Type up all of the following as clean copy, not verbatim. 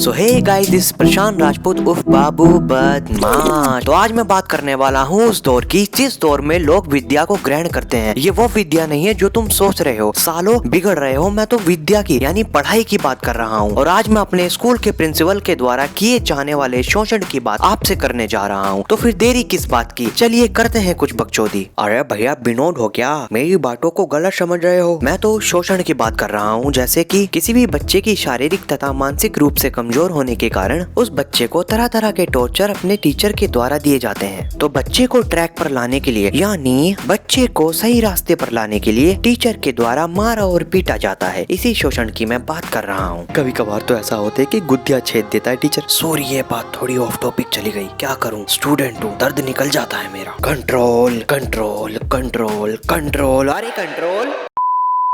So hey guys, this प्रशांत राजपूत उफ बाबू बदमाश। तो आज मैं बात करने वाला हूँ उस दौर की जिस दौर में लोग विद्या को ग्रहण करते हैं। ये वो विद्या नहीं है जो तुम सोच रहे हो, सालों बिगड़ रहे हो। मैं तो विद्या की यानी पढ़ाई की बात कर रहा हूँ। और आज मैं अपने स्कूल के प्रिंसिपल के द्वारा किए जाने वाले शोषण की बात आपसे करने जा रहा हूँ। तो फिर देरी किस बात की, चलिए करते हैं कुछ बकचोदी। अरे भैया विनोद हो क्या, मेरी बातों को गलत समझ रहे हो। मैं तो शोषण की बात कर रहा हूँ, जैसे कि किसी भी बच्चे की शारीरिक तथा मानसिक रूप से कमजोर होने के कारण उस बच्चे को तरह तरह के टॉर्चर अपने टीचर के द्वारा दिए जाते हैं। तो बच्चे को ट्रैक पर लाने के लिए यानी बच्चे को सही रास्ते पर लाने के लिए टीचर के द्वारा मारा और पीटा जाता है। इसी शोषण की मैं बात कर रहा हूँ। कभी कभार तो ऐसा होता है कि गुद्दिया छेद देता है टीचर। सॉरी, ये बात थोड़ी ऑफ टॉपिक चली गई, क्या करूँ, स्टूडेंट हूँ, दर्द निकल जाता है मेरा। कंट्रोल कंट्रोल कंट्रोल कंट्रोल, अरे कंट्रोल।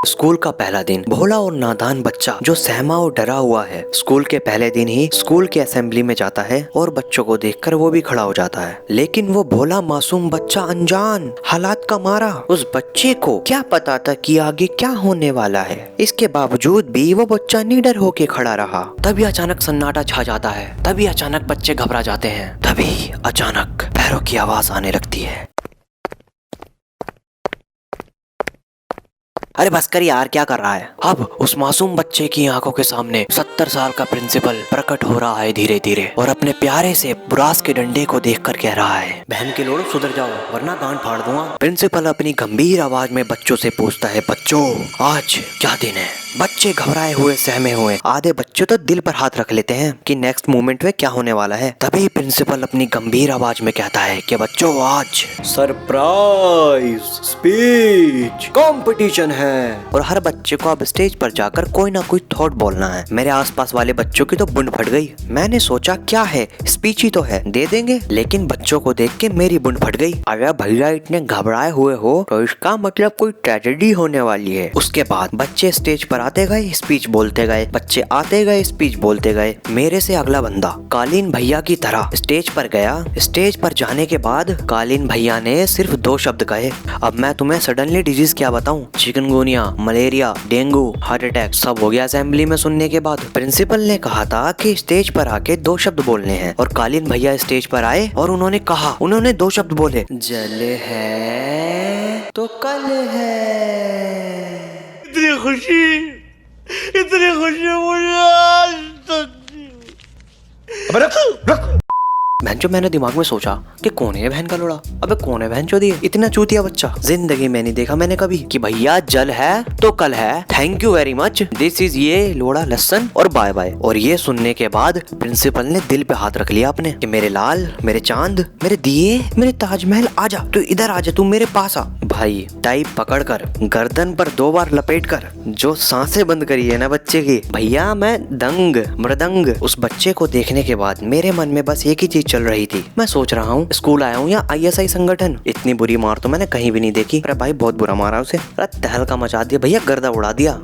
स्कूल का पहला दिन, भोला और नादान बच्चा जो सहमा और डरा हुआ है, स्कूल के पहले दिन ही स्कूल के असेंबली में जाता है और बच्चों को देखकर वो भी खड़ा हो जाता है। लेकिन वो भोला मासूम बच्चा अनजान, हालात का मारा, उस बच्चे को क्या पता था कि आगे क्या होने वाला है। इसके बावजूद भी वो बच्चा निडर होके खड़ा रहा। तभी अचानक सन्नाटा छा जाता है, तभी अचानक बच्चे घबरा जाते हैं, तभी अचानक पैरों की आवाज आने लगती है। अरे बस कर यार, क्या कर रहा है। अब उस मासूम बच्चे की आंखों के सामने 70 साल का प्रिंसिपल प्रकट हो रहा है धीरे धीरे, और अपने प्यारे से बुरास के डंडे को देखकर कह रहा है, बहन के लोड़ो सुधर जाओ वरना गांड फाड़ दूंगा। प्रिंसिपल अपनी गंभीर आवाज में बच्चों से पूछता है, बच्चों आज क्या दिन है। बच्चे घबराए हुए सहमे हुए, आधे बच्चे तो दिल पर हाथ रख लेते हैं कि नेक्स्ट मोमेंट में क्या होने वाला है। तभी प्रिंसिपल अपनी गंभीर आवाज में कहता है कि बच्चों आज सरप्राइज स्पीच कंपटीशन है, और हर बच्चे को अब स्टेज पर जाकर कोई ना कोई थॉट बोलना है। मेरे आसपास वाले बच्चों की तो बुंड फट गई। मैंने सोचा क्या है, स्पीच ही तो है, दे देंगे। लेकिन बच्चों को देख के मेरी बुंड फट गई। अगर भैया इतने घबराए हुए हो तो इसका मतलब कोई ट्रेजेडी होने वाली है। उसके बाद बच्चे स्टेज पर आते गए, स्पीच बोलते गए, बच्चे आते गए, स्पीच बोलते गए। मेरे से अगला बंदा कालीन भैया की तरह स्टेज पर गया। स्टेज पर जाने के बाद कालीन भैया ने सिर्फ 2 शब्द कहे। अब मैं तुम्हें सडनली डिजीज क्या बताऊं, chikungunya, malaria, dengue, heart attack सब हो गया असेंबली में सुनने के बाद। प्रिंसिपल ने कहा था कि स्टेज पर आके 2 शब्द बोलने हैं, और कालीन भैया स्टेज पर आए और उन्होंने 2 शब्द बोले, जल है तो कल है। इतनी खुशी मुझे आज तक। अबे रख। बहनचो, मैंने दिमाग में सोचा कि कौन है बहन का लोड़ा। अबे कौन है बहनचो दिए, इतना चूतिया बच्चा जिंदगी में नहीं देखा मैंने कभी कि भैया जल है तो कल है, thank you very much, this is ये लोड़ा लसन और बाय बाय। और ये सुनने के बाद प्रिंसिपल ने दिल पे हाथ रख लिया अपने कि मेरे लाल, मेरे चांद, मेरे दिए, मेरे ताजमहल, आजा तू इधर, आजा तू मेरे पास आ। भाई टाइप पकड़कर गर्दन पर 2 बार लपेटकर जो सांसें बंद करी है ना बच्चे की, भैया मैं दंग मृदंग। उस बच्चे को देखने के बाद मेरे मन में बस एक ही चीज चल रही थी। मैं सोच रहा हूँ स्कूल आया हूँ या ISI संगठन। इतनी बुरी मार तो मैंने कहीं भी नहीं देखी। अरे भाई बहुत बुरा मारा उसे, अरे तहलका मचा दिया भैया, गर्दा उड़ा दिया।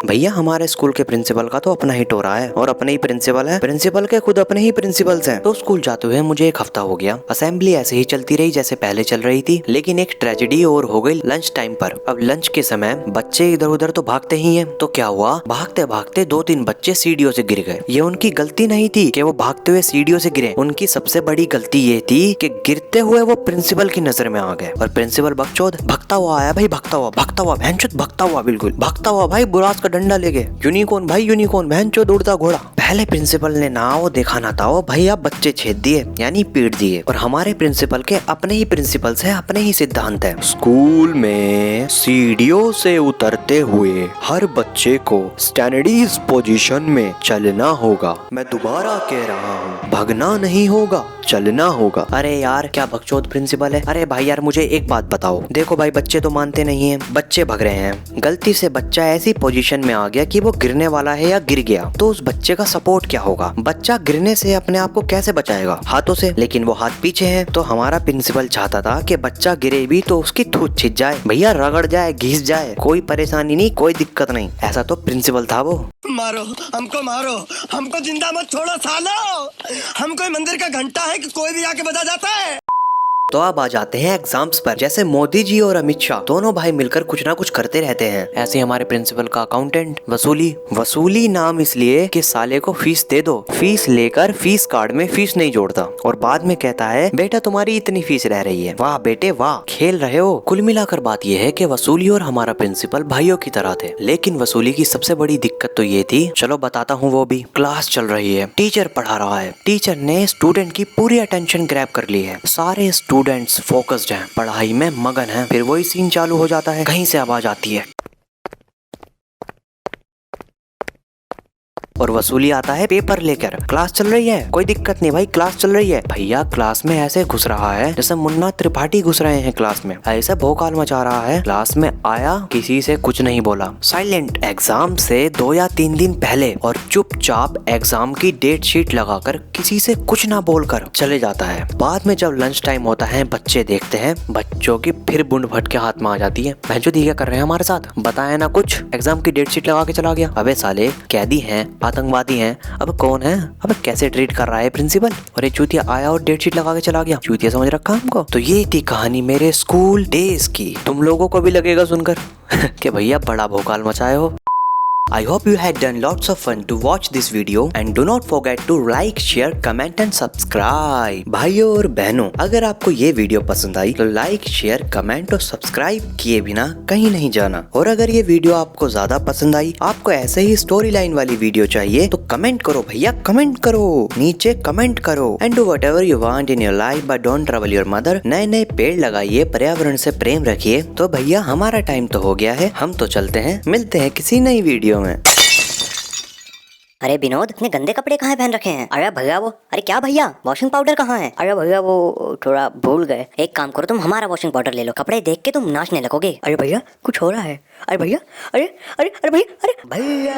भैया हमारे स्कूल के प्रिंसिपल का तो अपना ही टोरा है और अपने ही प्रिंसिपल है, प्रिंसिपल के खुद अपने ही प्रिंसिपल्स हैं। तो स्कूल जाते हुए मुझे 1 हफ्ता हो गया। असेंबली ऐसे ही चलती रही जैसे पहले चल रही थी, लेकिन एक ट्रेजेडी और हो गई लंच टाइम पर। अब लंच के समय बच्चे इधर उधर तो भागते ही हैं, तो क्या हुआ, भागते भागते 2-3 बच्चे सीढ़ियों से गिर गए। ये उनकी गलती नहीं थी कि वो भागते हुए सीढ़ियों से गिरे, उनकी सबसे बड़ी गलती ये थी कि गिरते हुए वो प्रिंसिपल की नजर में आ गए। और प्रिंसिपल बकचोद भगता हुआ आया भाई, भगता हुआ भैंचोद, भगता हुआ बिल्कुल भगता हुआ भाई, बुरास का डंडा लेके। यूनिकॉर्न भाई यूनिकॉर्न, भैंचोद उड़ता घोड़ा। पहले प्रिंसिपल ने ना वो देखा ना था, वो भैया बच्चे छेद दिए यानी पीट दिए। और हमारे प्रिंसिपल के अपने ही प्रिंसिपल्स हैं, अपने ही सिद्धांत है। स्कूल में सीढ़ियों से उतरते हुए हर बच्चे को स्टैंडर्डीज पोजीशन में चलना होगा। मैं दोबारा कह रहा हूँ, भागना नहीं होगा, चलना होगा। अरे यार क्या बकचोद प्रिंसिपल है। अरे भाई यार मुझे एक बात बताओ, देखो भाई बच्चे तो मानते नहीं हैं, बच्चे भग रहे हैं, गलती से बच्चा ऐसी पोजीशन में आ गया कि वो गिरने वाला है या गिर गया, तो उस बच्चे का सपोर्ट क्या होगा। बच्चा गिरने से अपने आप को कैसे बचाएगा, हाथों से, लेकिन वो हाथ पीछे है। तो हमारा प्रिंसिपल चाहता था कि बच्चा गिरे भी तो उसकी थूत छिद जाए, भैया रगड़ जाए, घिस जाए, कोई परेशानी नहीं, कोई दिक्कत नहीं। ऐसा तो प्रिंसिपल था वो। मारो हमको जिंदा मत छोड़ो सालो, हम कोई मंदिर का घंटा है कि कोई भी आके बजा जाता है। तो अब आ जाते हैं एग्जाम्स पर। जैसे मोदी जी और अमित शाह दोनों भाई मिलकर कुछ ना कुछ करते रहते हैं, ऐसे हमारे प्रिंसिपल का अकाउंटेंट वसूली नाम इसलिए कि साले को फीस दे दो, फीस लेकर फीस कार्ड में फीस नहीं जोड़ता और बाद में कहता है बेटा तुम्हारी इतनी फीस रह रही है। वाह बेटे वाह, खेल रहे हो। कुल मिलाकर बात यह है कि वसूली और हमारा प्रिंसिपल भाइयों की तरह थे, लेकिन वसूली की सबसे बड़ी दिक्कत तो ये थी, चलो बताता हूँ वो भी। क्लास चल रही है, टीचर पढ़ा रहा है, टीचर ने स्टूडेंट की पूरी अटेंशन ग्रैब कर ली है, सारे स्टूडेंट्स फोकस्ड हैं, पढ़ाई में मगन हैं। फिर वही सीन चालू हो जाता है, कहीं से आवाज आती है और वसूली आता है पेपर लेकर। क्लास चल रही है, कोई दिक्कत नहीं भाई, क्लास चल रही है। भैया क्लास में ऐसे घुस रहा है जैसे मुन्ना त्रिपाठी घुस रहे हैं क्लास में, ऐसे भोकाल मचा रहा है। क्लास में आया, किसी से कुछ नहीं बोला, साइलेंट। एग्जाम से 2 या 3 दिन पहले और चुपचाप एग्जाम की डेट शीट लगाकर किसी से कुछ ना बोलकर चले जाता है। बाद में जब लंच टाइम होता है, बच्चे देखते हैं, बच्चों की फिर बुंड भट के हाथ में आ जाती है। भैंचोद क्या कर रहे हैं हमारे साथ, बताया ना कुछ, एग्जाम की डेट शीट लगा के चला गया। अबे साले कैदी हैं, आतंकवादी हैं, अब कौन है, अब कैसे ट्रीट कर रहा है प्रिंसिपल। और ये चूतिया आया और डेट शीट लगा के चला गया, चूतिया समझ रखा हमको। तो ये थी कहानी मेरे स्कूल डेज की। तुम लोगों को भी लगेगा सुनकर कि भैया बड़ा भोकाल मचाए हो। I hope you had done lots of fun to watch this video and do not forget to like, share, comment and subscribe। भाइयों और बहनों, अगर आपको ये वीडियो पसंद आई तो लाइक, शेयर, कमेंट और सब्सक्राइब किए बिना कहीं नहीं जाना। और अगर ये वीडियो आपको ज्यादा पसंद आई, आपको ऐसे ही स्टोरी लाइन वाली वीडियो चाहिए तो कमेंट करो भैया, कमेंट करो, नीचे कमेंट करो। And do whatever you want in your life but don't trouble your mother. नए नए पेड़ लगाइए, पर्यावरण से प्रेम रखिए। तो भैया हमारा टाइम तो हो गया है, हम तो चलते हैं, मिलते हैं किसी नई वीडियो में। अरे विनोद, इतने गंदे कपड़े कहाँ पहन रखे हैं? अरे भैया वो, अरे क्या भैया, वॉशिंग पाउडर कहाँ है? अरे भैया वो थोड़ा भूल गए। एक काम करो, तुम हमारा वॉशिंग पाउडर ले लो, कपड़े देख के तुम नाचने लगोगे। अरे भैया कुछ हो रहा है। अरे भैया, अरे अरे अरे भैया, अरे भैया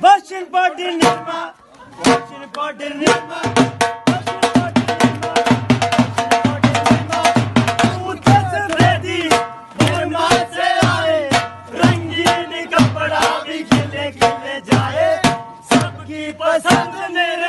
washing powder Nirma, washing powder Nirma, पसंद मेरे